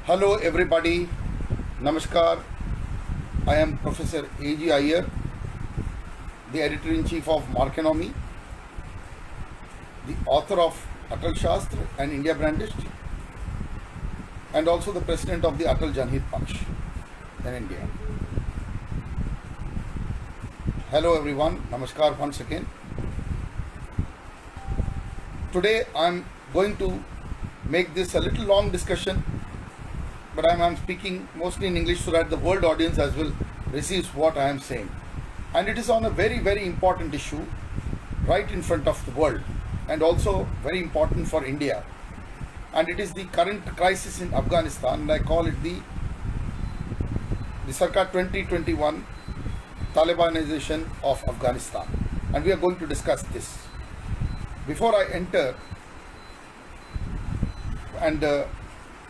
Hello everybody, Namaskar. I am Professor A.G. Iyer, the Editor-in-Chief of Marconomy, the author of Atal Shastra and India Brandished, and also the President of the Atal Janhit Paksh in India. Hello everyone, Namaskar once again. Today I am going to make this a little long discussion, but I am speaking mostly in English so that the world audience as well receives what I am saying. And it is on a very, very important issue right in front of the world and also very important for India. And it is the current crisis in Afghanistan, and I call it the Sarkar 2021 Talibanization of Afghanistan. And we are going to discuss this. Before I enter and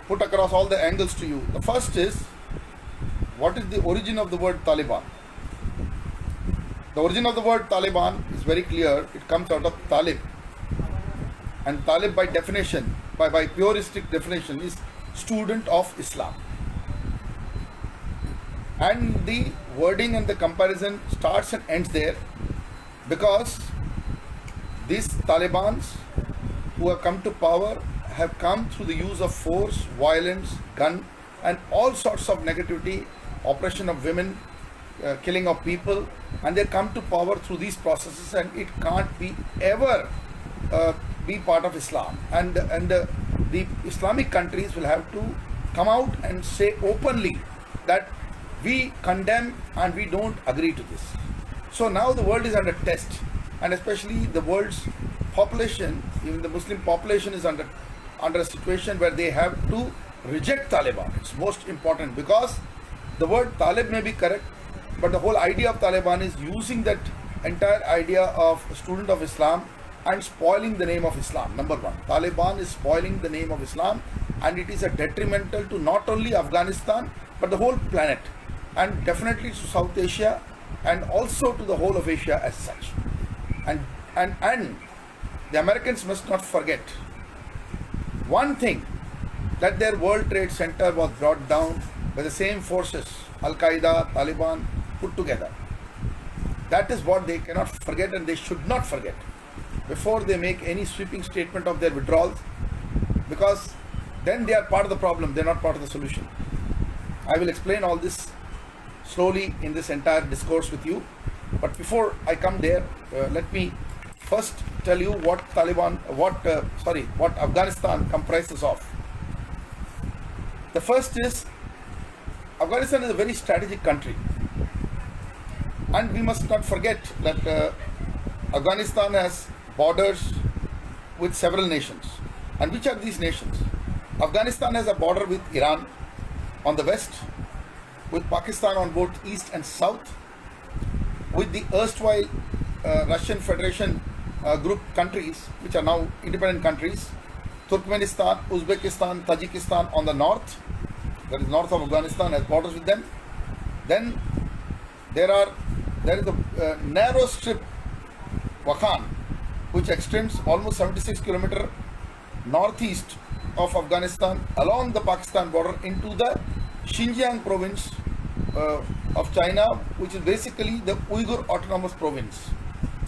put across all the angles to you, the first is, what is the origin of the word Taliban? The origin of the word Taliban is very clear. It comes out of Talib, and Talib by definition, by puristic definition, is student of Islam. And the wording and the comparison starts and ends there, because these Talibans who have come to power have come through the use of force, violence, gun, and all sorts of negativity, oppression of women, killing of people, and they come to power through these processes, and it can't be ever be part of Islam. And the Islamic countries will have to come out and say openly that we condemn and we don't agree to this. So now the world is under test, and especially the world's population, even the Muslim population, is under a situation where they have to reject Taliban. It's most important, because the word Talib may be correct, but the whole idea of Taliban is using that entire idea of student of Islam and spoiling the name of Islam. Number one, Taliban is spoiling the name of Islam, and it is a detrimental to not only Afghanistan but the whole planet, and definitely to South Asia and also to the whole of Asia as such. And the Americans must not forget one thing, that their World Trade Center was brought down by the same forces, Al-Qaeda, Taliban, put together. That is what they cannot forget, and they should not forget before they make any sweeping statement of their withdrawals, because then they are part of the problem, they are not part of the solution. I will explain all this slowly in this entire discourse with you. But before I come there, let me first tell you what Afghanistan comprises of. The first is, Afghanistan is a very strategic country, and we must not forget that Afghanistan has borders with several nations. And which are these nations? Afghanistan has a border with Iran on the west, with Pakistan on both east and south, with the erstwhile Russian Federation group countries, which are now independent countries, Turkmenistan, Uzbekistan, Tajikistan on the north, that is north of Afghanistan, has borders with them. Then there is a narrow strip, Wakhan, which extends almost 76 kilometers northeast of Afghanistan along the Pakistan border into the Xinjiang province of China, which is basically the Uyghur Autonomous Province.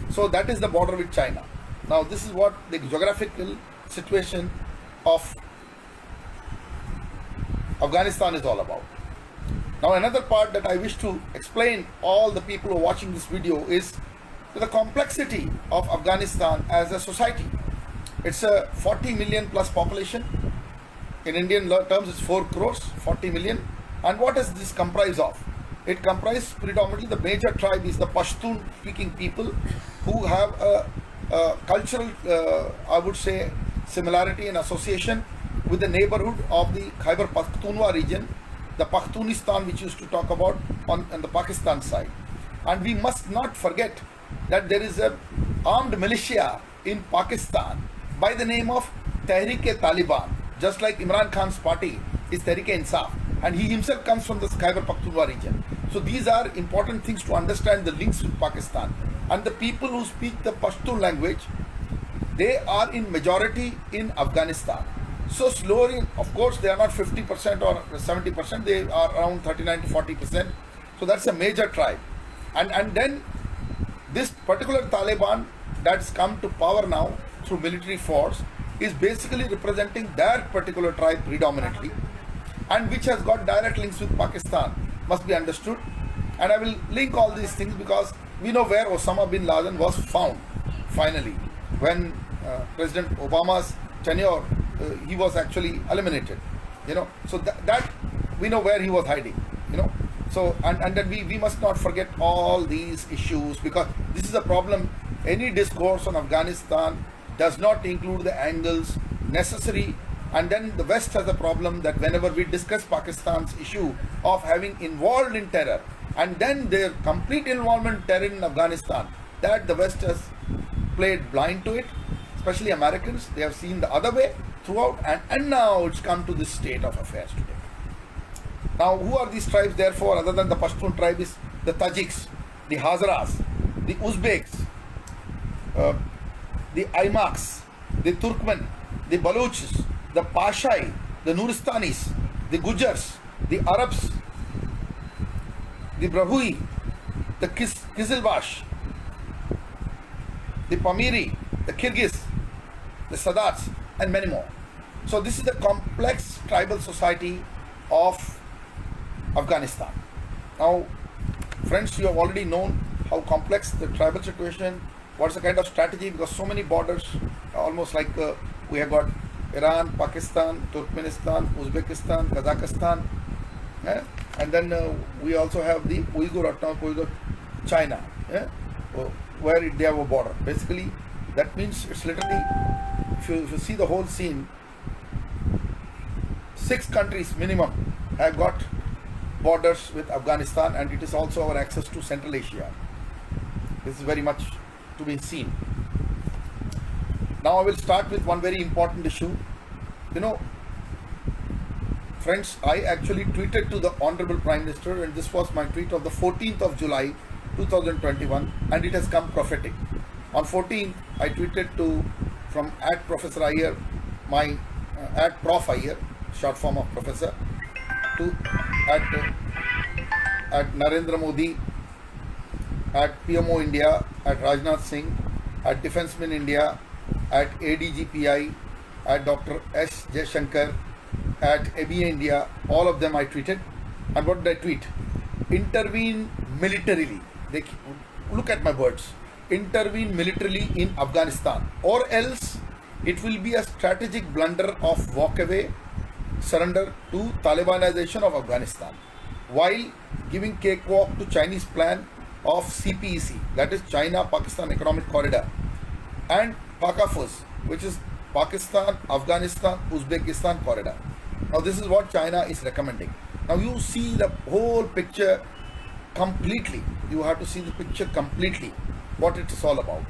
So that is the border with China. Now this is what the geographical situation of Afghanistan is all about. Now another part that I wish to explain all the people who are watching this video is the complexity of Afghanistan as a society. It's a 40 million plus population. In Indian terms, it's 4 crores, 40 million. And what does this comprise of? It comprises predominantly, the major tribe is the Pashtun speaking people, who have a cultural, I would say, similarity and association with the neighborhood of the Khyber Pakhtunkhwa region, the Pakhtunistan, which used to talk about on the Pakistan side. And we must not forget that there is a armed militia in Pakistan by the name of Tehreek-e-Taliban, just like Imran Khan's party is Tehreek-e-Insaf, and he himself comes from the Khyber Pakhtunkhwa region. So these are important things to understand the links with Pakistan. And the people who speak the Pashtun language, they are in majority in Afghanistan. So slowly, of course, they are not 50% or 70%. They are around 39 to 40%. So that's a major tribe, and then this particular Taliban that's come to power now through military force is basically representing their particular tribe predominantly, and which has got direct links with Pakistan, must be understood. And I will link all these things because we know where Osama bin Laden was found finally when President Obama's tenure, he was actually eliminated. So that we know where he was hiding. So and then we must not forget all these issues, because this is a problem. Any discourse on Afghanistan does not include the angles necessary. And then the West has a problem that whenever we discuss Pakistan's issue of having involved in terror, and then their complete involvement in terror in Afghanistan, that the West has played blind to it, especially Americans. They have seen the other way throughout, and now it's come to this state of affairs today. Now, who are these tribes therefore, other than the Pashtun tribe? Is the Tajiks, the Hazaras, the Uzbeks, the Aimaks, the Turkmen, the Baluchis, the Pashai, the Nuristanis, the Gujars, the Arabs, the Brahui, the Kizilbash, the Pamiri, the Kyrgyz, the Sadats, and many more. So this is the complex tribal society of Afghanistan. Now, friends, you have already known how complex the tribal situation, what's the kind of strategy, because so many borders, almost like we have got Iran, Pakistan, Turkmenistan, Uzbekistan, Kazakhstan, and then we also have the Uyghur, China, where they have a border. Basically, that means it's literally, if you see the whole scene, 6 countries minimum have got borders with Afghanistan, and it is also our access to Central Asia. This is very much to be seen. Now I will start with one very important issue. Friends, I actually tweeted to the Honorable Prime Minister, and this was my tweet of the 14th of July 2021, and it has come prophetic. On 14th, I tweeted from @Professor Iyer, my @Prof Iyer, short form of Professor, to at Narendra Modi, at PMO India, at Rajnath Singh, at Defenceman India, at ADGPI, at Dr. S. Jaishankar, at ABA India. All of them I tweeted. And what did I tweet? Intervene militarily. Look at my words. Intervene militarily in Afghanistan, or else it will be a strategic blunder of walkaway, surrender to Talibanization of Afghanistan, while giving cakewalk to Chinese plan of CPEC, that is China-Pakistan Economic Corridor, and PACAFUS, which is Pakistan, Afghanistan, Uzbekistan Corridor. Now this is what China is recommending. Now you see the whole picture completely. You have to see the picture completely, what it is all about,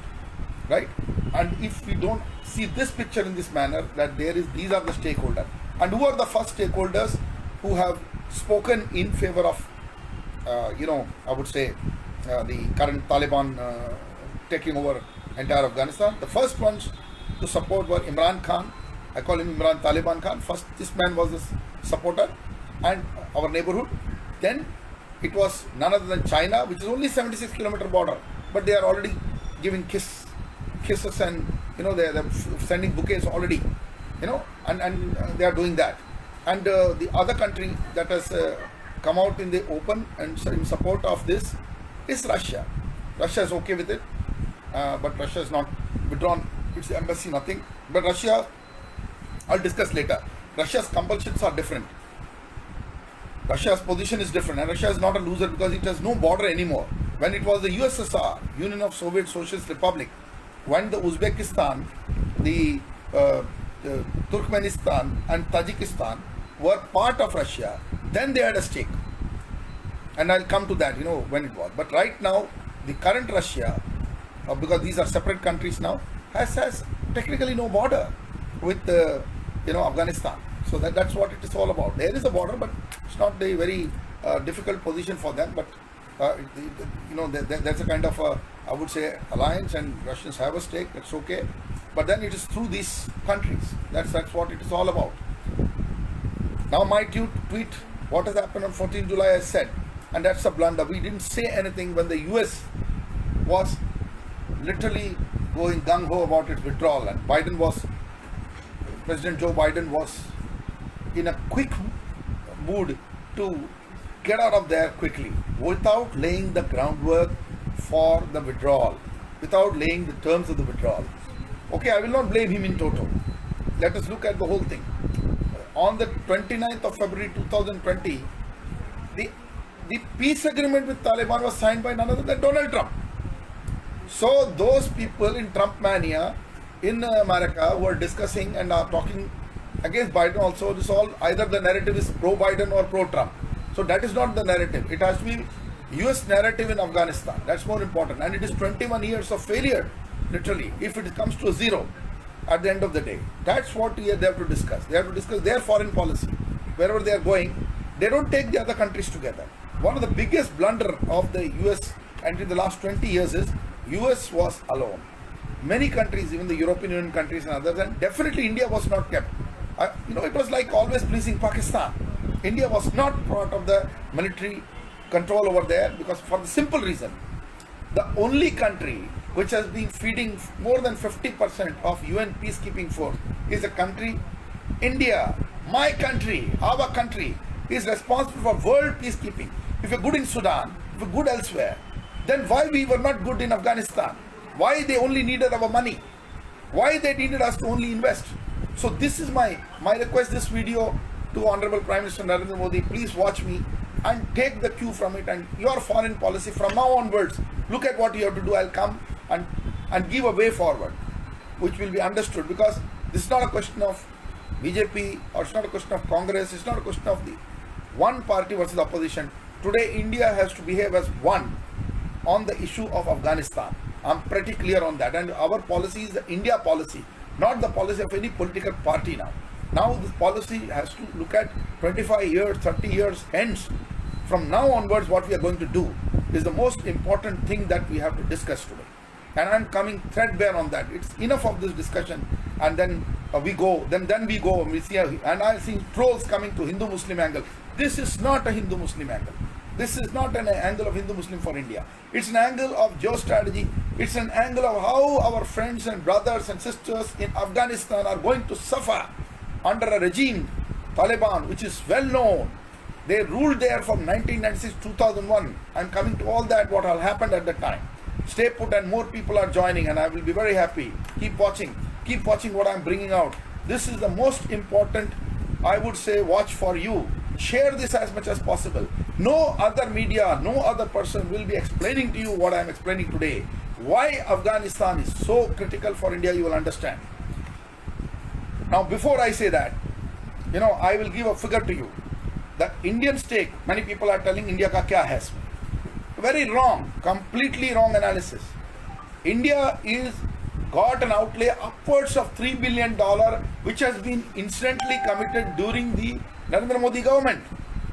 right? And if we don't see this picture in this manner, that these are the stakeholders. And who are the first stakeholders who have spoken in favor of, I would say, the current Taliban taking over entire Afghanistan? The first ones to support were Imran Khan. I call him Imran Taliban Khan. First, this man was a supporter, and our neighborhood. Then it was none other than China, which is only 76-kilometer border, but they are already giving kisses, and they're sending bouquets already, and they are doing that. And the other country that has come out in the open and in support of this is Russia. Russia is okay with it, but Russia is not withdrawn its embassy, nothing. But Russia, I'll discuss later. Russia's compulsions are different. Russia's position is different, and Russia is not a loser because it has no border anymore. When it was the USSR, Union of Soviet Socialist Republic, when the Uzbekistan, the Turkmenistan and Tajikistan were part of Russia, then they had a stake. And I'll come to that, when it was. But right now, the current Russia, because these are separate countries now, has technically no border with Afghanistan. So that's what it is all about. There is a border, but it's not a very difficult position for them. But there's a kind of I would say alliance, and Russians have a stake. That's okay. But then it is through these countries. That's what it is all about. Now my tweet, what has happened on 14 July, I said, and that's a blunder. We didn't say anything when the US was literally going gung-ho about its withdrawal, and President Joe Biden was in a quick mood to get out of there quickly without laying the groundwork for the withdrawal, without laying the terms of the withdrawal. Okay, I will not blame him in toto. Let us look at the whole thing. On the 29th of February 2020, the peace agreement with Taliban was signed by none other than Donald Trump. So those people in Trump mania in America who are discussing and are talking against Biden also, this all either the narrative is pro-Biden or pro-Trump. So that is not the narrative. It has to be US narrative in Afghanistan. That's more important. And it is 21 years of failure, literally, if it comes to a zero at the end of the day. That's what they have to discuss. They have to discuss their foreign policy. Wherever they are going, they don't take the other countries together. One of the biggest blunder of the US and in the last 20 years is US was alone. Many countries, even the European Union countries and others, and definitely India was not kept. It was like always pleasing Pakistan. India was not part of the military control over there because for the simple reason, the only country which has been feeding more than 50% of UN peacekeeping force is a country, India, my country, our country is responsible for world peacekeeping. If you're good in Sudan, if you're good elsewhere, then why we were not good in Afghanistan? Why they only needed our money? Why they needed us to only invest? So this is my request, this video to Honorable Prime Minister Narendra Modi, please watch me and take the cue from it, and your foreign policy from now onwards, look at what you have to do. I'll come and give a way forward, which will be understood, because this is not a question of BJP or it's not a question of Congress, it's not a question of the one party versus opposition. Today India has to behave as one on the issue of Afghanistan. I'm pretty clear on that, and our policy is the India policy, not the policy of any political party now. Now this policy has to look at 25 years, 30 years hence. From now onwards, what we are going to do is the most important thing that we have to discuss today. And I'm coming threadbare on that. It's enough of this discussion, and then we go, then we go and we see, and I see trolls coming to Hindu-Muslim angle. This is not a Hindu-Muslim angle. This is not an angle of Hindu-Muslim for India. It's an angle of geostrategy. It's an angle of how our friends and brothers and sisters in Afghanistan are going to suffer under a regime, Taliban, which is well known. They ruled there from 1996 to 2001. I'm coming to all that, what all happened at that time. Stay put, and more people are joining, and I will be very happy. Keep watching what I'm bringing out. This is the most important, I would say, watch for you. Share this as much as possible. No other media, no other person will be explaining to you what I'm explaining today. Why Afghanistan is so critical for India, you will understand. Now, before I say that, I will give a figure to you. The Indian stake, many people are telling India ka kya hai? Very wrong, completely wrong analysis. India is got an outlay upwards of $3 billion, which has been incidentally committed during the Narendra Modi government.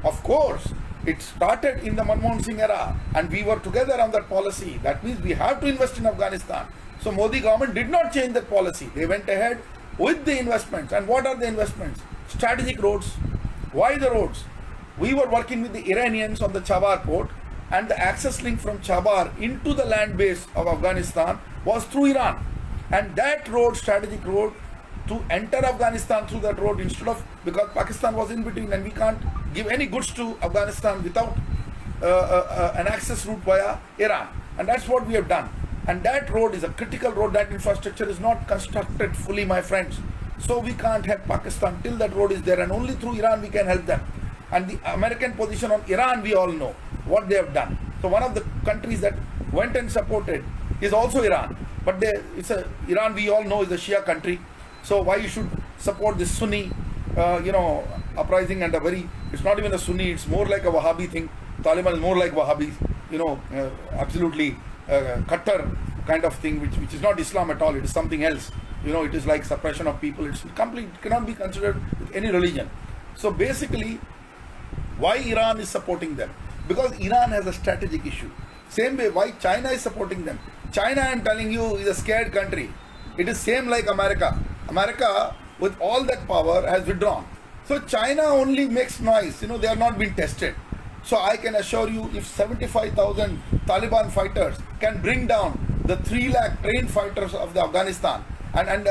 Of course, it started in the Manmohan Singh era, and we were together on that policy. That means we have to invest in Afghanistan. So Modi government did not change that policy. They went ahead with the investments. And what are the investments? Strategic roads. Why the roads? We were working with the Iranians on the Chabar port, and the access link from Chabar into the land base of Afghanistan was through Iran. And that road, strategic road, to enter Afghanistan through that road instead of, because Pakistan was in between and we can't give any goods to Afghanistan without an access route via Iran. And that's what we have done. And that road is a critical road. That infrastructure is not constructed fully, my friends. So we can't help Pakistan till that road is there, and only through Iran we can help them. And the American position on Iran, we all know what they have done. So one of the countries that went and supported is also Iran. But Iran, we all know, is a Shia country. So why you should support this Sunni, uprising, and it's not even a Sunni, it's more like a Wahhabi thing. Taliban is more like Wahhabis, absolutely Qatar kind of thing, which is not Islam at all. It is something else. It is like suppression of people. It's complete, cannot be considered with any religion. So basically, why Iran is supporting them? Because Iran has a strategic issue. Same way, why China is supporting them? China, I'm telling you, is a scared country. It is same like America. America, with all that power, has withdrawn. So China only makes noise. They are not being tested. So I can assure you, if 75,000 Taliban fighters can bring down the 3 lakh trained fighters of the Afghanistan, and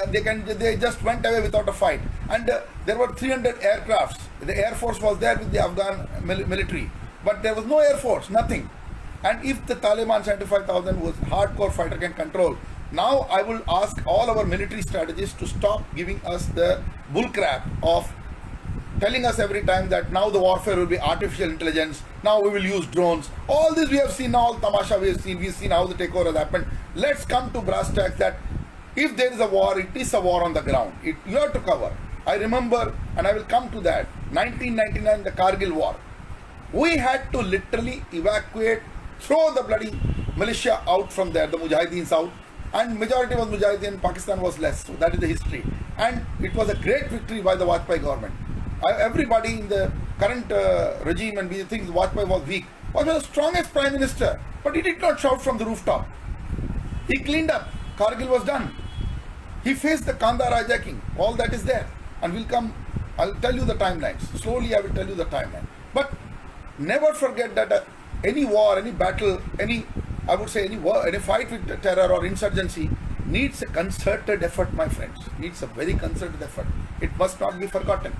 they just went away without a fight. And there were 300 aircrafts. The Air Force was there with the Afghan military, but there was no Air Force, nothing. And if the Taliban 75,000 was hardcore fighter can control, now I will ask all our military strategists to stop giving us the bullcrap of telling us every time that now the warfare will be artificial intelligence, now we will use drones. All this we have seen, all tamasha we've seen how the takeover has happened. Let's come to brass tacks that if there is a war, it is a war on the ground. You have to cover. I remember, and I will come to that, 1999, the Kargil war. We had to literally evacuate, throw the bloody militia out from there, the Mujahideen out, and majority was Mujahideen, Pakistan was less. So that is the history. And it was a great victory by the Vajpayee government. Everybody in the current regime and we think Vajpayee was weak. Vajpayee was the strongest prime minister, but he did not shout from the rooftop. He cleaned up. Kargil was done. He faced the Kandahar hijacking. All that is there. And we'll come, I'll tell you the timelines. Slowly I will tell you the timeline. But never forget that any war, any battle, any war, any fight with terror or insurgency needs a concerted effort, my friends. Needs a very concerted effort. It must not be forgotten.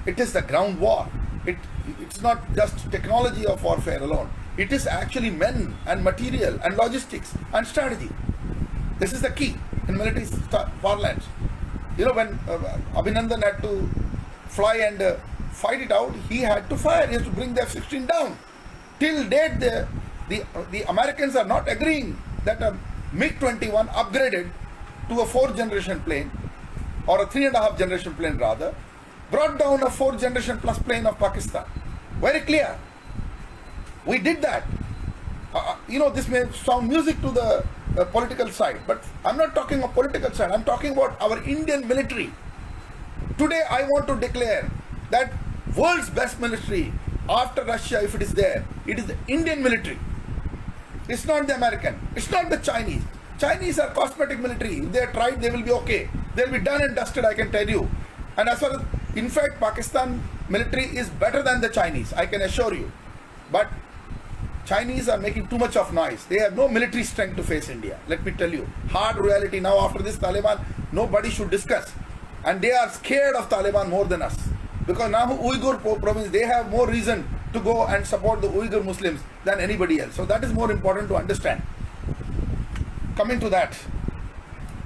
It is the ground war. It's not just technology of warfare alone. It is actually men and material and logistics and strategy. This is the key in military parlance. When Abhinandan had to fly and fight it out, he had to fire. He has to bring the F-16 down. Till date, the Americans are not agreeing that a MiG-21 upgraded to a 4th generation plane, or a 3.5 generation plane rather, brought down a 4th generation plus plane of Pakistan. Very clear. We did that. This may sound music to the political side, but I'm not talking of political side. I'm talking about our Indian military. Today I want to declare that world's best military after Russia, if it is there, it is the Indian military. It's not the American. It's not the Chinese. Chinese are cosmetic military. If they are tried, they will be okay. They'll be done and dusted, I can tell you. And as far as, in fact, Pakistan military is better than the Chinese, I can assure you. But Chinese are making too much of noise. They have no military strength to face India. Let me tell you. Hard reality now after this Taliban, nobody should discuss. And they are scared of Taliban more than us. Because now Uyghur province, they have more reason to go and support the Uyghur Muslims than anybody else. So that is more important to understand. Coming to that,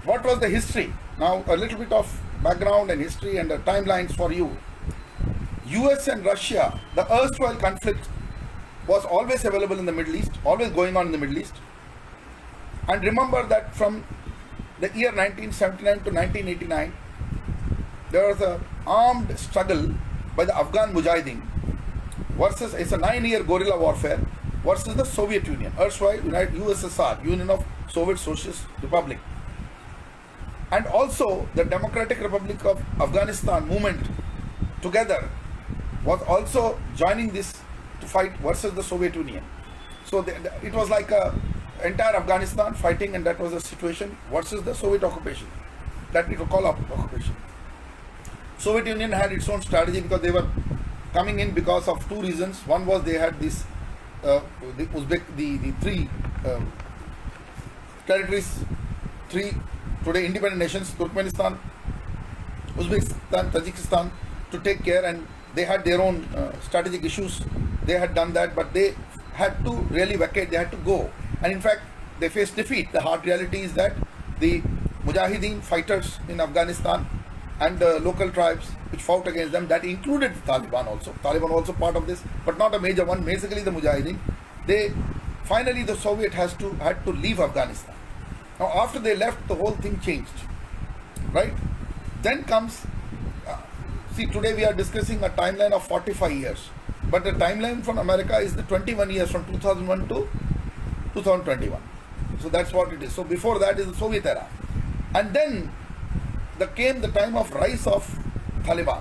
what was the history? Now a little bit of background and history and the timelines for you. US and Russia, the erstwhile conflict was always available in the Middle East, always going on in the Middle East. And remember that from the year 1979 to 1989, there was an armed struggle by the Afghan Mujahideen versus, it's a 9-year guerrilla warfare versus the Soviet Union, erstwhile USSR, Union of Soviet Socialist Republic. And also the Democratic Republic of Afghanistan movement together was also joining this to fight versus the Soviet Union. So it was like entire Afghanistan fighting, and that was the situation versus the Soviet occupation. That it was called occupation. Soviet Union had its own strategy because they were coming in because of two reasons. One was they had this the three territories, three today independent nations, Turkmenistan, Uzbekistan, Tajikistan, to take care, and they had their own strategic issues. They had done that, but they had to really vacate, they had to go. And in fact, they faced defeat. The hard reality is that the Mujahideen fighters in Afghanistan and the local tribes which fought against them, that included the Taliban also. Taliban also part of this, but not a major one, basically the Mujahideen. Finally the Soviet had to leave Afghanistan. Now after they left, the whole thing changed, right? Then comes, see, today we are discussing a timeline of 45 years. But the timeline from America is the 21 years from 2001 to 2021. So that's what it is. So before that is the Soviet era. And then came the time of rise of Taliban.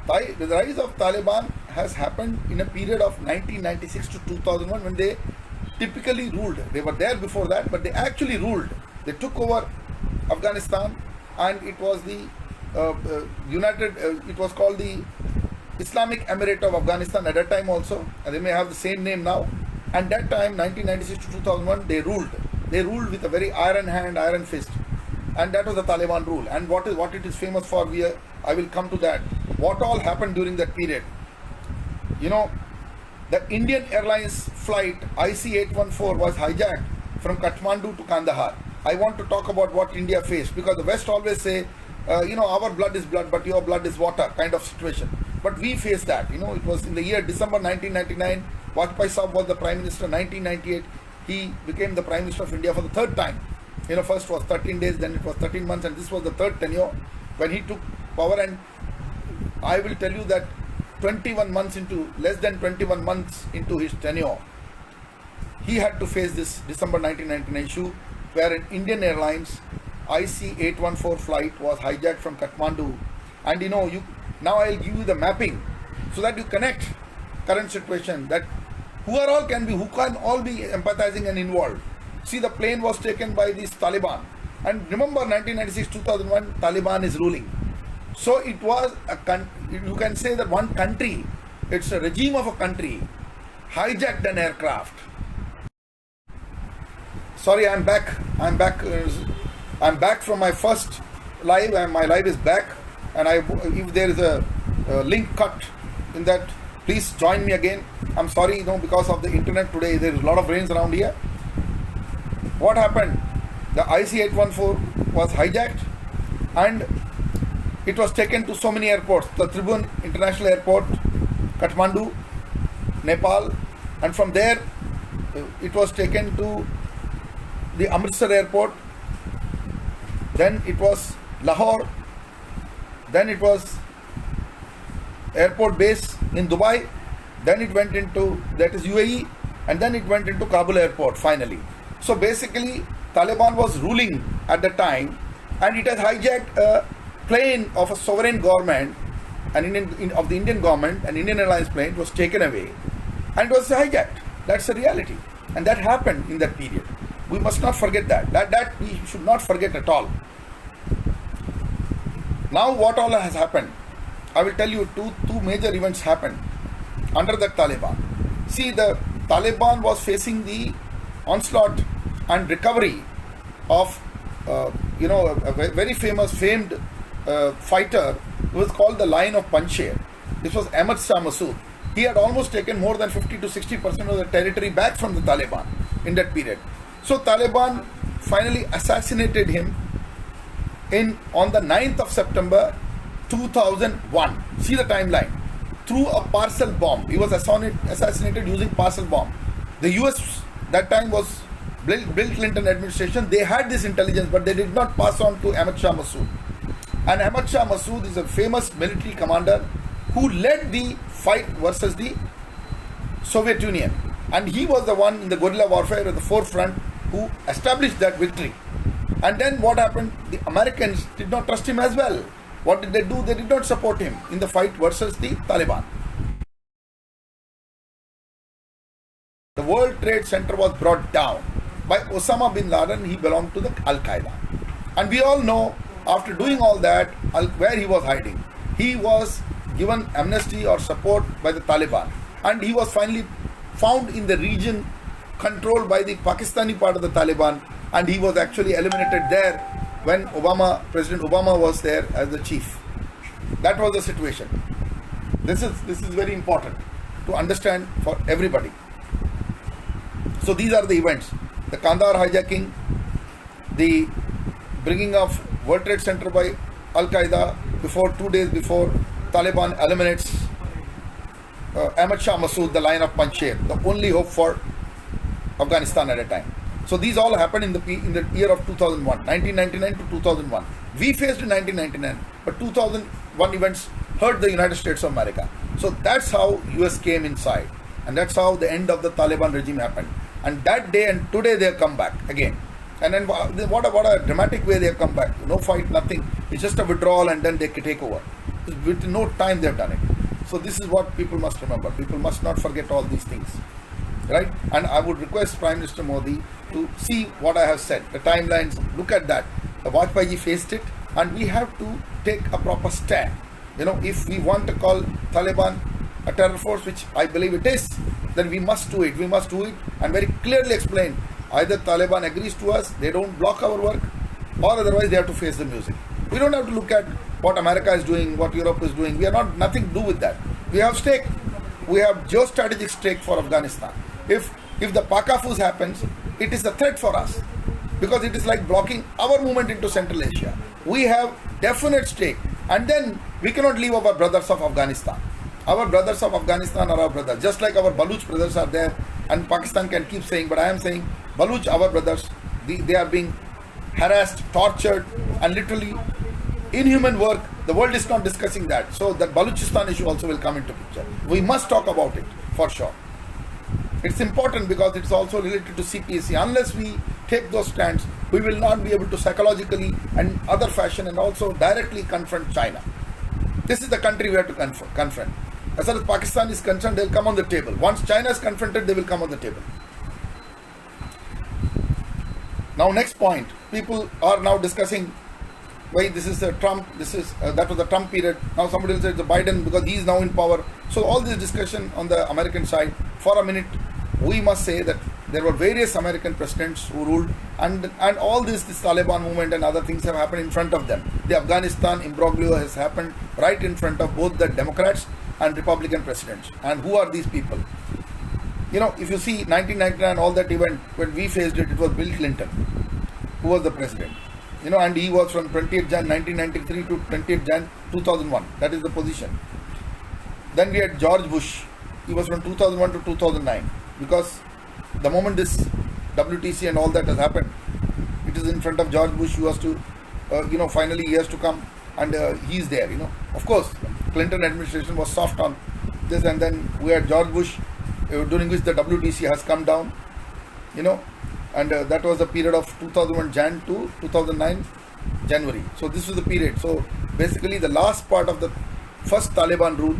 The rise of Taliban has happened in a period of 1996 to 2001 when they typically ruled. They were there before that, but they actually ruled. They took over Afghanistan, and it was the it was called the Islamic Emirate of Afghanistan at that time also, and they may have the same name now. And that time, 1996 to 2001, they ruled. They ruled with a very iron hand, iron fist, and that was the Taliban rule. And what it is famous for, I will come to that. What all happened during that period? You know, the Indian Airlines flight IC-814 was hijacked from Kathmandu to Kandahar. I want to talk about what India faced, because the West always say, our blood is blood, but your blood is water kind of situation. But we faced that. It was in the year December 1999. Vajpayee Saab was the Prime Minister. 1998, he became the Prime Minister of India for the third time. First was 13 days, then it was 13 months, and this was the third tenure when he took power. And I will tell you that less than 21 months into his tenure, he had to face this December 1999 issue, where an Indian Airlines IC-814 flight was hijacked from Kathmandu. And now I'll give you the mapping so that you connect current situation, that who can all be empathizing and involved. See, the plane was taken by this Taliban, and remember 1996-2001 Taliban is ruling. So it was you can say that one country, it's a regime of a country, hijacked an aircraft. Sorry, I'm back. I'm back from my first live, and my live is back. And if there is a link cut in that, please join me again. I'm sorry, because of the internet today, there is a lot of rains around here. What happened? The IC-814 was hijacked, and it was taken to so many airports. The Tribhuvan International Airport, Kathmandu, Nepal, and from there it was taken to the Amritsar Airport. Then it was Lahore. Then it was airport base in Dubai. Then it went into, that is UAE, and then it went into Kabul Airport finally. So basically, Taliban was ruling at the time, and it has hijacked a plane of a sovereign government, of the Indian government, an Indian Airlines plane was taken away, and it was hijacked. That's the reality, and that happened in that period. We must not forget that. That we should not forget at all. Now, what all has happened? I will tell you two major events happened under the Taliban. See, the Taliban was facing the onslaught and recovery of a very famed fighter who was called the Lion of Panjshir. This was Ahmad Shah Massoud. He had almost taken more than 50 to 60% of the territory back from the Taliban in that period. So Taliban finally assassinated him on the 9th of September 2001. See the timeline. Through a parcel bomb. He was assassinated using parcel bomb. The US that time was Bill Clinton administration. They had this intelligence, but they did not pass on to Ahmad Shah Massoud. And Ahmad Shah Massoud is a famous military commander who led the fight versus the Soviet Union. And he was the one in the guerrilla warfare at the forefront who established that victory. And then what happened? The Americans did not trust him as well. What did they do? They did not support him in the fight versus the Taliban. The World Trade Center was brought down by Osama bin Laden. He belonged to the Al-Qaeda. And we all know, after doing all that, where he was hiding. He was given amnesty or support by the Taliban. And he was finally found in the region controlled by the Pakistani part of the Taliban. And he was actually eliminated there when President Obama was there as the chief. That was the situation. This is very important to understand for everybody. So these are the events. The Kandahar hijacking, the bringing of World Trade Center by Al-Qaeda 2 days before Taliban eliminates Ahmad Shah Massoud, the Lion of Panjshir, the only hope for Afghanistan at a time. So these all happened in the year of 2001, 1999 to 2001. We faced in 1999, but 2001 events hurt the United States of America. So that's how US came inside, and that's how the end of the Taliban regime happened. And that day and today they have come back again. And then what a dramatic way they have come back. No fight, nothing. It's just a withdrawal and then they can take over. Within no time they have done it. So this is what people must remember. People must not forget all these things. Right? And I would request Prime Minister Modi to see what I have said. The timelines, look at that. Vajpayee faced it, and we have to take a proper stand. If we want to call Taliban a terror force, which I believe it is, then we must do it. We must do it and very clearly explain. Either Taliban agrees to us, they don't block our work, or otherwise they have to face the music. We don't have to look at what America is doing, what Europe is doing. We are not nothing to do with that. We have stake. We have geostrategic stake for Afghanistan. If the Pakafus happens, it is a threat for us, because it is like blocking our movement into Central Asia. We have definite stake, and then we cannot leave our brothers of Afghanistan. Our brothers of Afghanistan are our brothers, just like our Baluch brothers are there, and Pakistan can keep saying, but I am saying Baluch, our brothers, they are being harassed, tortured, and literally inhuman work. The world is not discussing that. So that Baluchistan issue also will come into picture. We must talk about it for sure. It's important because it's also related to CPAC. Unless we take those stands, we will not be able to psychologically and other fashion and also directly confront China. This is the country we have to confront. As far as Pakistan is concerned, they'll come on the table. Once China is confronted, they will come on the table. Now, next point. People are now discussing why this is Trump, that was the Trump period. Now somebody will say it's a Biden because he is now in power. So all this discussion on the American side, for a minute, we must say that there were various American presidents who ruled, and all this Taliban movement and other things have happened in front of them. The Afghanistan imbroglio has happened right in front of both the Democrats and Republican presidents. And who are these people? If you see 1999, all that event, when we faced it, it was Bill Clinton who was the president. And he was from 20th Jan 1993 to 20th Jan 2001. That is the position. Then we had George Bush. He was from 2001 to 2009. Because the moment this WTC and all that has happened, it is in front of George Bush who has to, finally he has to come, and he is there. Of course, Clinton administration was soft on this, and then we had George Bush, during which the WTC has come down, and that was the period of 2001 Jan to 2009 January. So this was the period. So basically the last part of the first Taliban rule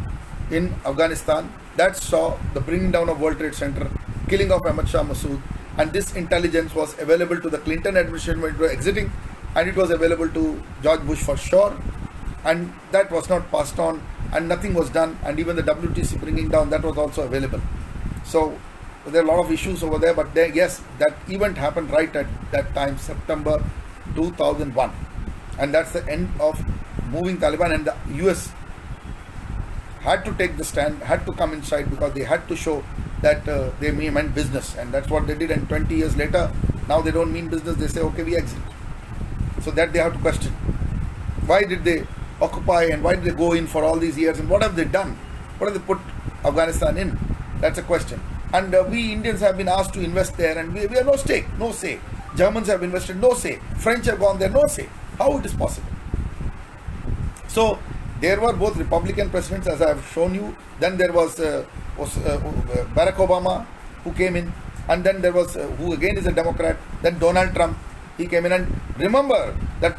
in Afghanistan, that saw the bringing down of World Trade Center, killing of Ahmad Shah Massoud, and this intelligence was available to the Clinton administration when it was exiting, and it was available to George Bush for sure, and that was not passed on, and nothing was done, and even the WTC bringing down, that was also available. So there are a lot of issues over there, but yes, that event happened right at that time, September 2001, and that's the end of moving Taliban, and the US had to take the stand, had to come inside, because they had to show that they meant business, and that's what they did. And 20 years later, now they don't mean business, they say, okay, we exit. So that they have to question. Why did they occupy, and why did they go in for all these years, and what have they done? What have they put Afghanistan in? That's a question. And we Indians have been asked to invest there, and we have no stake, no say. Germans have invested, no say. French have gone there, no say. How it is possible? So there were both Republican presidents, as I have shown you. Then there was Barack Obama, who came in, and then there was who again is a Democrat. Then Donald Trump, he came in. And remember that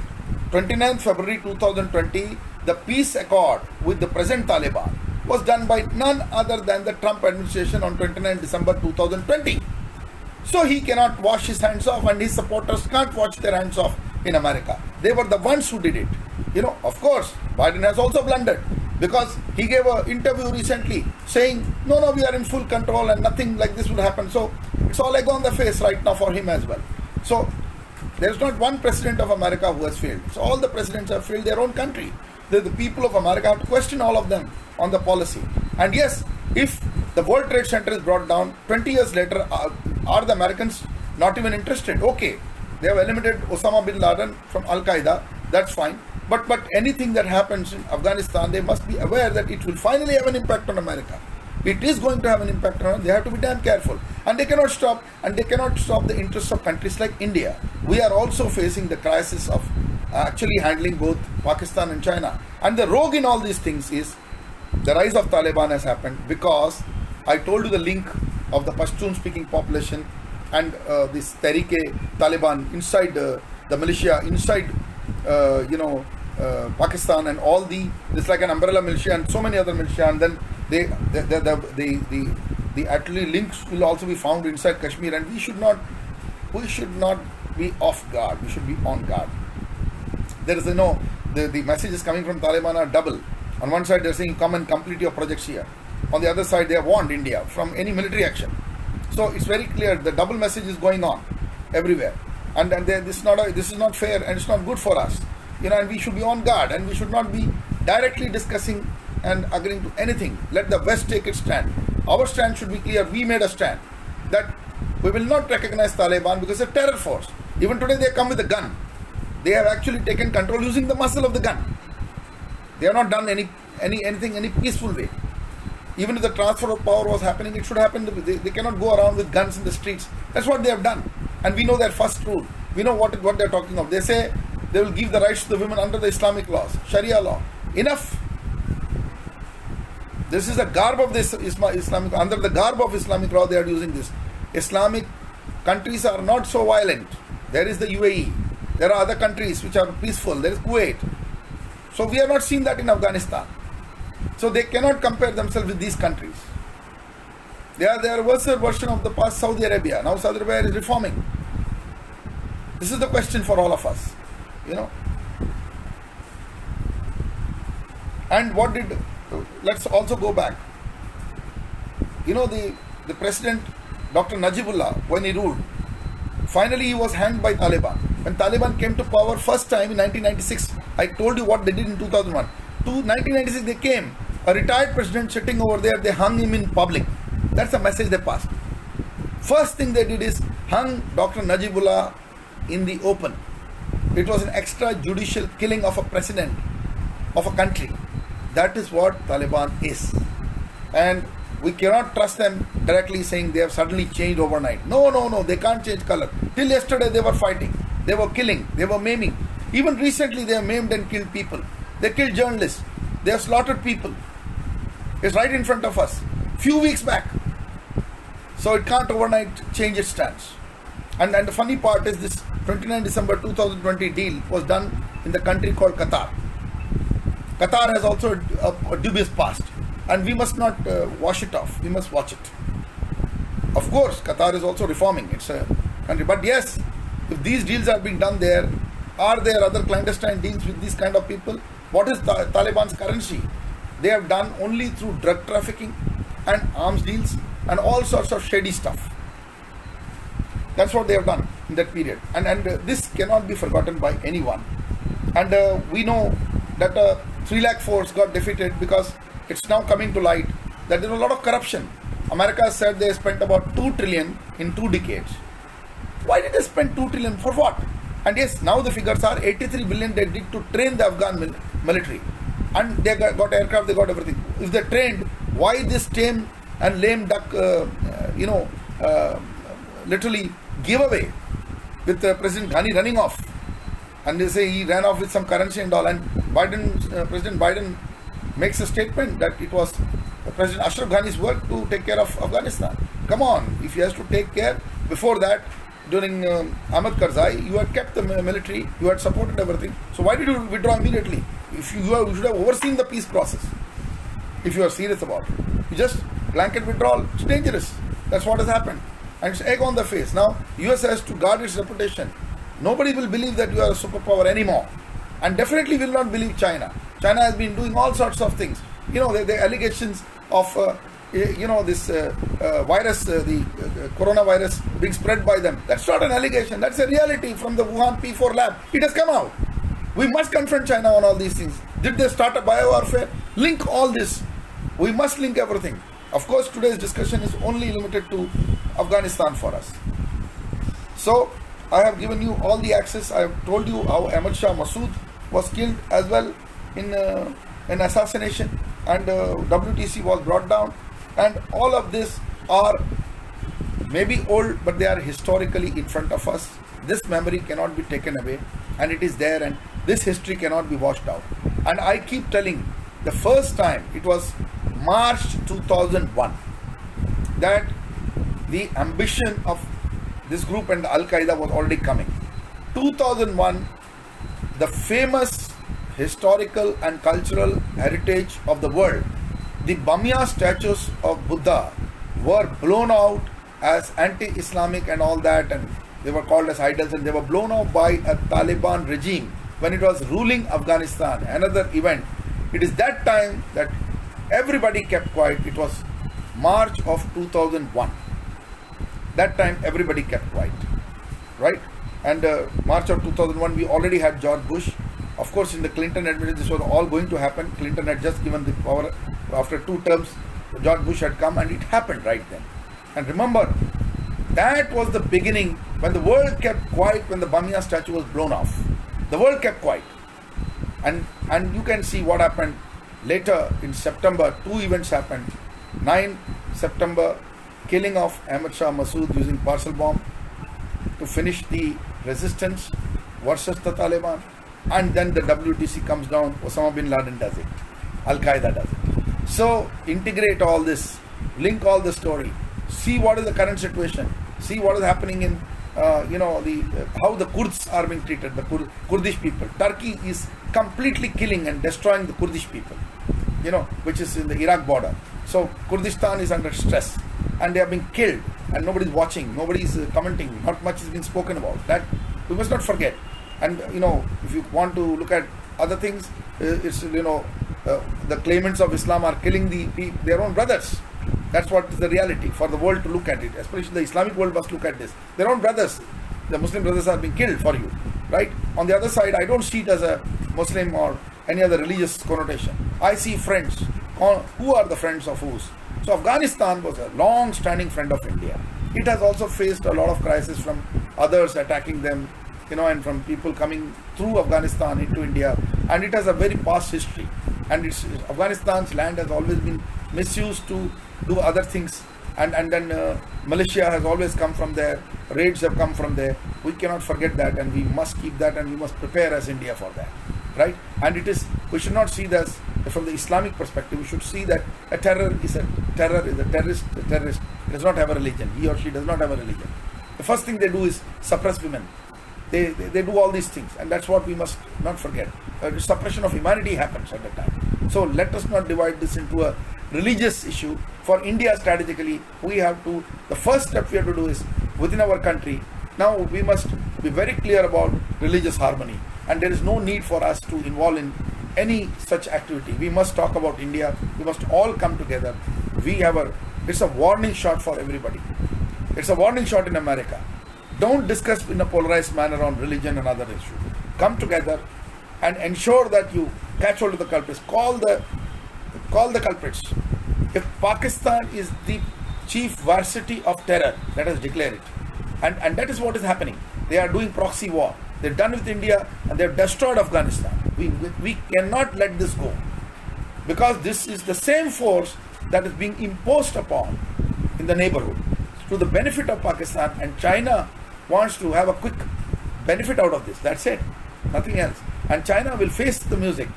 29th February 2020, the peace accord with the present Taliban was done by none other than the Trump administration on 29 December 2020. So he cannot wash his hands off, and his supporters can't wash their hands off in America. They were the ones who did it. Of course, Biden has also blundered, because he gave an interview recently saying, no, we are in full control and nothing like this will happen. So it's all egg on the face right now for him as well. So there's not one president of America who has failed. So all the presidents have failed their own country. The people of America have to question all of them on the policy. And yes, if the World Trade Center is brought down, 20 years later, are the Americans not even interested? Okay, they have eliminated Osama bin Laden from Al-Qaeda, that's fine. But anything that happens in Afghanistan, they must be aware that it will finally have an impact on America. It is going to have an impact on us. They have to be damn careful. And they cannot stop the interests of countries like India. We are also facing the crisis of actually handling both Pakistan and China. And the rogue in all these things is the rise of Taliban has happened, because I told you the link of the Pashtun speaking population and this Tehrik-e-Taliban inside the militia, inside Pakistan, and all this like an umbrella militia and so many other militia, and then the actually links will also be found inside Kashmir, and we should not be off guard. We should be on guard. there is the messages coming from Taliban are double. On one side, they're saying come and complete your projects here. On the other side, they have warned India from any military action. So it's very clear the double message is going on everywhere, and this is not fair and it's not good for us. And we should be on guard, and we should not be directly discussing and agreeing to anything. Let the West take its stand. Our stand should be clear. We made a stand that we will not recognize Taliban because it's a terror force. Even today they come with a gun. They have actually taken control using the muscle of the gun. They have not done anything any peaceful way. Even if the transfer of power was happening, it should happen. They cannot go around with guns in the streets. That's what they have done. And we know their first rule. We know what they're talking of. They say they will give the rights to the women under the Islamic laws, Sharia law. Enough. This is the garb of this Islamic. Under the garb of Islamic law, they are using this. Islamic countries are not so violent. There is the UAE. There are other countries which are peaceful. There is Kuwait. So we have not seen that in Afghanistan. So they cannot compare themselves with these countries. They are a worse version of the past Saudi Arabia. Now Saudi Arabia is reforming. This is the question for all of us. And let's also go back. The president, Dr. Najibullah, when he ruled, finally he was hanged by Taliban. When Taliban came to power first time in 1996, I told you what they did in 2001. To 1996 they came. A retired president sitting over there, they hung him in public. That's the message they passed. First thing they did is hung Dr. Najibullah in the open. It was an extrajudicial killing of a president of a country. That is what Taliban is. And we cannot trust them directly saying they have suddenly changed overnight. No, they can't change color. Till yesterday they were fighting. They were killing. They were maiming. Even recently they have maimed and killed people. They killed journalists. They have slaughtered people. It's right in front of us. Few weeks back. So it can't overnight change its stance. And the funny part is this 29 December 2020 deal was done in the country called Qatar. Qatar has also a dubious past. And we must not wash it off. We must watch it. Of course, Qatar is also reforming. It's a country. But yes, if these deals are being done there, are there other clandestine deals with these kind of people? What is Taliban's currency? They have done only through drug trafficking and arms deals and all sorts of shady stuff. That's what they have done in that period. And this cannot be forgotten by anyone. And we know that 3 lakh force got defeated because it's now coming to light that there was a lot of corruption. America said they spent about 2 trillion in 2 decades. Why did they spend 2 trillion? For what? And yes, now the figures are 83 billion they did to train the Afghan military. And they got aircraft, they got everything. If they trained, why this tame and lame duck, literally giveaway with President Ghani running off? And they say he ran off with some currency and all. And President Biden makes a statement that it was President Ashraf Ghani's work to take care of Afghanistan. Come on, if he has to take care, before that, during Ahmed Karzai, you had kept the military, you had supported everything. So why did you withdraw immediately? If you should have overseen the peace process, if you are serious about it. You just blanket withdrawal, it's dangerous. That's what has happened. And it's egg on the face. Now, US has to guard its reputation. Nobody will believe that you are a superpower anymore. And definitely will not believe China. China has been doing all sorts of things. The allegations of, this virus, the coronavirus being spread by them. That's not an allegation. That's a reality from the Wuhan P4 lab. It has come out. We must confront China on all these things. Did they start a biowarfare? Link all this. We must link everything. Of course, today's discussion is only limited to Afghanistan for us. So, I have given you all the access. I have told you how Ahmad Shah Massoud was killed as well in an assassination, and WTC was brought down. And all of this are maybe old, but they are historically in front of us. This memory cannot be taken away, and it is there, and this history cannot be washed out. And I keep telling, the first time, it was March 2001, that the ambition of this group and Al-Qaeda was already coming. 2001, the famous historical and cultural heritage of the world, the Bamia statues of Buddha were blown out as anti-Islamic and all that, and they were called as idols, and they were blown out by a Taliban regime when it was ruling Afghanistan, another event. It is that time that everybody kept quiet. It was March of 2001. That time everybody kept quiet, right? And March of 2001, we already had George Bush. Of course, in the Clinton administration, this was all going to happen. Clinton had just given the power after 2 terms. George Bush had come, and it happened right then. And remember, that was the beginning when the world kept quiet when the Bamia statue was blown off. The world kept quiet. And you can see what happened later in September. 2 events happened. 9 September, killing of Ahmad Shah Massoud using parcel bomb to finish the resistance versus the Taliban. And then the WTC comes down, Osama bin Laden does it, Al-Qaeda does it. So integrate all this, link all the story, see what is the current situation, see what is happening in how the Kurds are being treated, the Kurdish people. Turkey is completely killing and destroying the Kurdish people, which is in the Iraq border. So Kurdistan is under stress and they are being killed and nobody is watching, nobody is commenting, not much is being spoken about. That we must not forget. And if you want to look at other things, it's the claimants of Islam are killing their own brothers. That's what is the reality for the world to look at it. Especially the Islamic world must look at this. Their own brothers, the Muslim brothers, are being killed for you, right? On the other side, I don't see it as a Muslim or any other religious connotation. I see friends. Who are the friends of whose? So Afghanistan was a long-standing friend of India. It has also faced a lot of crisis from others attacking them, and from people coming through Afghanistan into India, and it has a very past history. And Afghanistan's land has always been misused to do other things, and then Malaysia has always come from there, raids have come from there. We cannot forget that, and we must keep that, and we must prepare as India for that, right? And we should not see this from the Islamic perspective. We should see that a terrorist. The terrorist does not have a religion. He or she does not have a religion. The first thing they do is suppress women. They do all these things, and that's what we must not forget. Suppression of humanity happens at that time. So let us not divide this into a religious issue. For India, strategically, the first step we have to do is within our country. Now we must be very clear about religious harmony, and there is no need for us to involve in any such activity. We must talk about India. We must all come together. It's a warning shot for everybody. It's a warning shot in America. Don't discuss in a polarized manner on religion and other issues. Come together and ensure that you catch hold of the culprits. Call the culprits. If Pakistan is the chief varsity of terror, let us declare it. And that is what is happening. They are doing proxy war. They've done with India and they've destroyed Afghanistan. We cannot let this go, because this is the same force that is being imposed upon in the neighborhood to the benefit of Pakistan, and China wants to have a quick benefit out of this. That's it, nothing else. And China will face the music,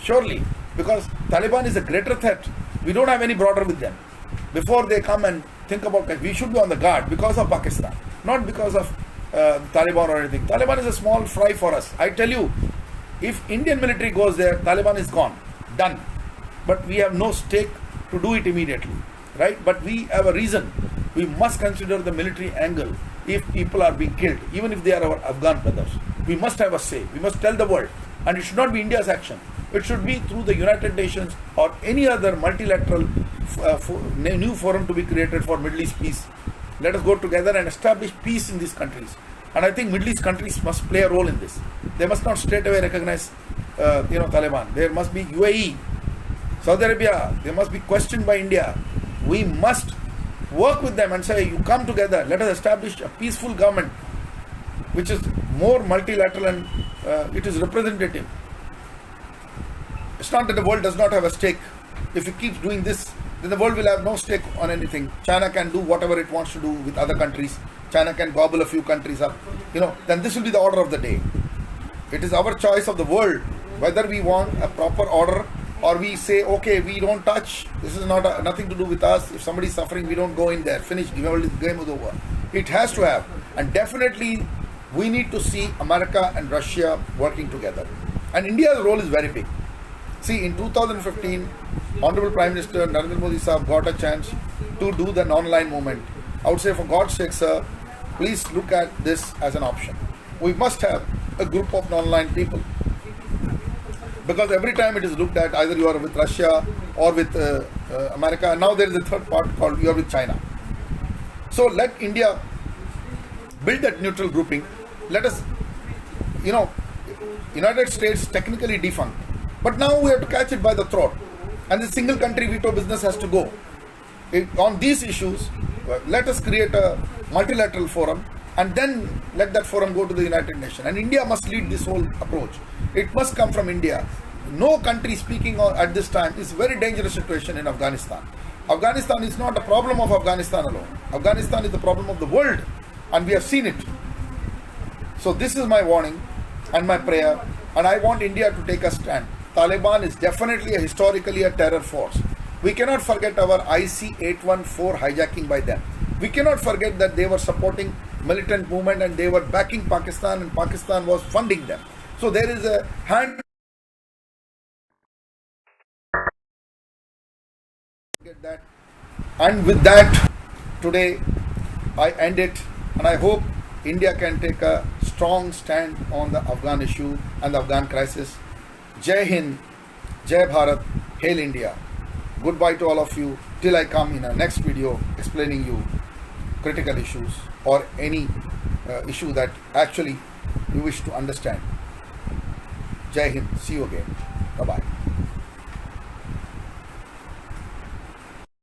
surely, because Taliban is a greater threat. We don't have any border with them. Before they come and think about that, we should be on the guard because of Pakistan, not because of Taliban or anything. Taliban is a small fry for us. I tell you, if Indian military goes there, Taliban is gone, done. But we have no stake to do it immediately, right? But we have a reason. We must consider the military angle if people are being killed, even if they are our Afghan brothers. We must have a say. We must tell the world. And it should not be India's action. It should be through the United Nations or any other multilateral new forum to be created for Middle East peace. Let us go together and establish peace in these countries. And I think Middle East countries must play a role in this. They must not straight away recognize Taliban. There must be UAE, Saudi Arabia. They must be questioned by India. We must work with them and say, you come together, let us establish a peaceful government which is more multilateral and it is representative. It's not that the world does not have a stake. If it keeps doing this, then the world will have no stake on anything. China can do whatever it wants to do with other countries. China can gobble a few countries up. Then this will be the order of the day. It is our choice of the world whether we want a proper order or we say, okay, we don't touch. This is nothing to do with us. If somebody is suffering, we don't go in there. Finish. The game is over. It has to have. And definitely, we need to see America and Russia working together. And India's role is very big. See, in 2015, Honorable Prime Minister Narendra Modi Sahab got a chance to do the non-aligned movement. I would say, for God's sake, sir, please look at this as an option. We must have a group of non-aligned people. because every time it is looked at either you are with Russia or with America. Now there is a third part called you are with China. So let India build that neutral grouping. Let us, United States technically defunct, but now we have to catch it by the throat, and the single country veto business has to go. On these issues, let us create a multilateral forum, and then let that forum go to the United Nations. And India must lead this whole approach. It must come from India. No country speaking at this time is a very dangerous situation in Afghanistan. Afghanistan is not a problem of Afghanistan alone. Afghanistan is the problem of the world, and we have seen it. So this is my warning and my prayer, and I want India to take a stand. Taliban is definitely historically a terror force. We cannot forget our IC-814 hijacking by them. We cannot forget that they were supporting militant movement and they were backing Pakistan, and Pakistan was funding them. So there is a hand. Get that. And with that, today I end it, and I hope India can take a strong stand on the Afghan issue and the Afghan crisis. Jai Hind, Jai Bharat, Hail India. Goodbye to all of you till I come in a next video explaining you critical issues or any issue that actually you wish to understand. Jai Hind. See you again. Bye-bye.